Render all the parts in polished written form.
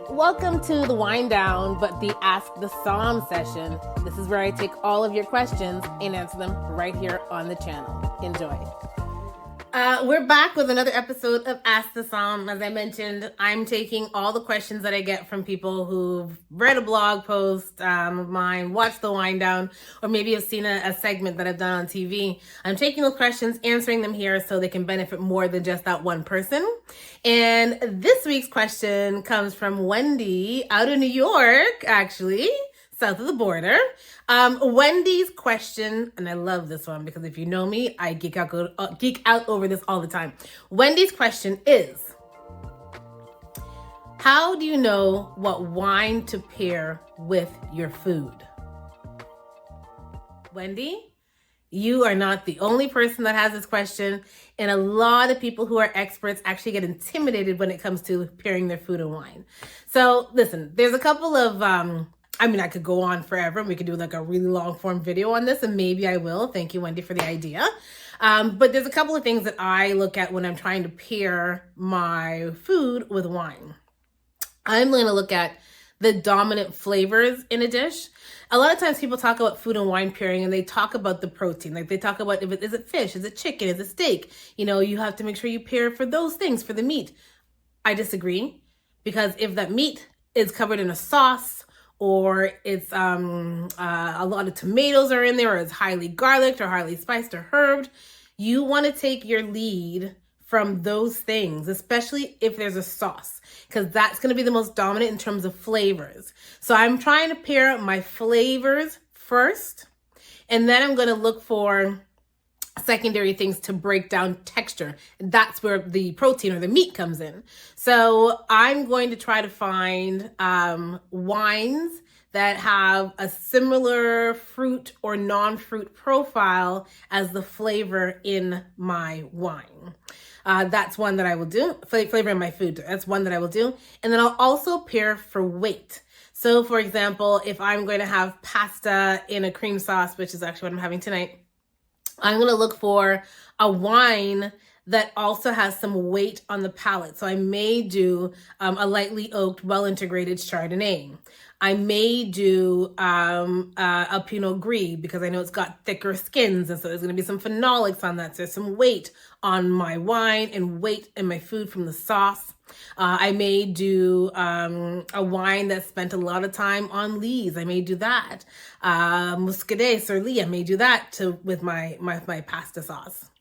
Welcome to the wind down, but the Ask the Somm session. This is where I take all of your questions and answer them right here on the channel. Enjoy. We're back with another episode of Ask the Somm. As I mentioned, I'm taking all the questions that I get from people who've read a blog post of mine, watched the wind down, or maybe have seen a segment that I've done on TV. I'm taking those questions, answering them here so they can benefit more than just that one person. And this week's question comes from Wendy out of New York, actually, south of the border. Wendy's question, and I love this one because if you know me, I geek out over this all the time. Wendy's question is, how do you know what wine to pair with your food? Wendy, you are not the only person that has this question, and a lot of people who are experts actually get intimidated when it comes to pairing their food and wine. So listen, there's a couple of I could go on forever and we could do like a really long form video on this, and maybe I will. Thank you, Wendy, for the idea. But there's a couple of things that I look at when I'm trying to pair my food with wine. I'm going to look at the dominant flavors in a dish. A lot of times people talk about food and wine pairing and they talk about the protein. Like they talk about, is it fish? Is it chicken? Is it steak? You have to make sure you pair for those things, for the meat. I disagree, because if that meat is covered in a sauce, or it's a lot of tomatoes are in there, or it's highly garlicked or highly spiced or herbed, you want to take your lead from those things, especially if there's a sauce, because that's going to be the most dominant in terms of flavors. So I'm trying to pair my flavors first, and then I'm going to look for secondary things to break down texture. That's where the protein or the meat comes in. So I'm going to try to find wines that have a similar fruit or non-fruit profile as the flavor in my wine. That's one that I will do. Flavor in my food. That's one that I will do. And then I'll also pair for weight. So for example, if I'm going to have pasta in a cream sauce, which is actually what I'm having tonight, I'm going to look for a wine that also has some weight on the palate. So I may do a lightly oaked, well-integrated Chardonnay. I may do a Pinot Gris because I know it's got thicker skins, and so there's going to be some phenolics on that. So there's some weight on my wine and weight in my food from the sauce. I may do a wine that spent a lot of time on lees. I may do that. Muscadet, Surly, I may do that with my pasta sauce.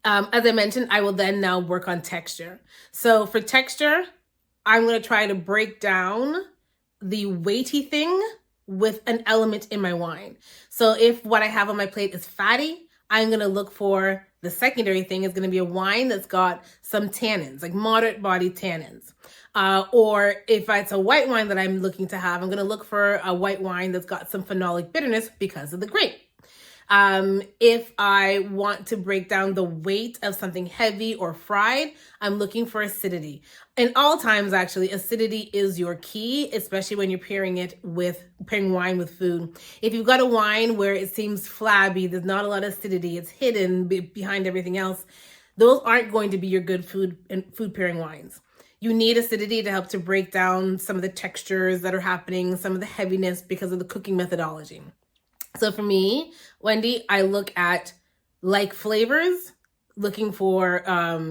As I mentioned, I will then now work on texture. So for texture, I'm going to try to break down the weighty thing with an element in my wine. So if what I have on my plate is fatty, I'm going to look for the secondary thing is going to be a wine that's got some tannins, like moderate body tannins. Or if it's a white wine that I'm looking to have, I'm going to look for a white wine that's got some phenolic bitterness because of the grape. If I want to break down the weight of something heavy or fried, I'm looking for acidity. In all times, actually, acidity is your key, especially when you're pairing wine with food. If you've got a wine where it seems flabby, there's not a lot of acidity, it's hidden behind everything else, those aren't going to be your good food pairing wines. You need acidity to help to break down some of the textures that are happening, some of the heaviness because of the cooking methodology. So for me, Wendy, I look at like flavors, looking for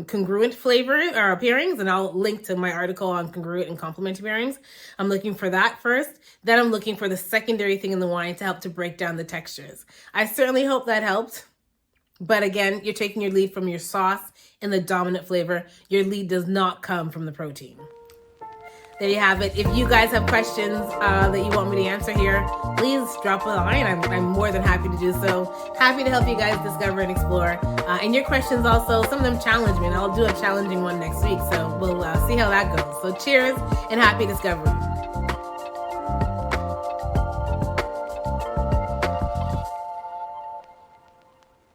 congruent flavor or pairings, and I'll link to my article on congruent and complementary pairings. I'm looking for that first. Then I'm looking for the secondary thing in the wine to help to break down the textures. I certainly hope that helped. But again, you're taking your lead from your sauce and the dominant flavor. Your lead does not come from the protein. There you have it. If you guys have questions that you want me to answer here, please drop a line. I'm more than happy to do so. Happy to help you guys discover and explore. And your questions also, some of them challenge me, and I'll do a challenging one next week. So we'll see how that goes. So cheers and happy discovery.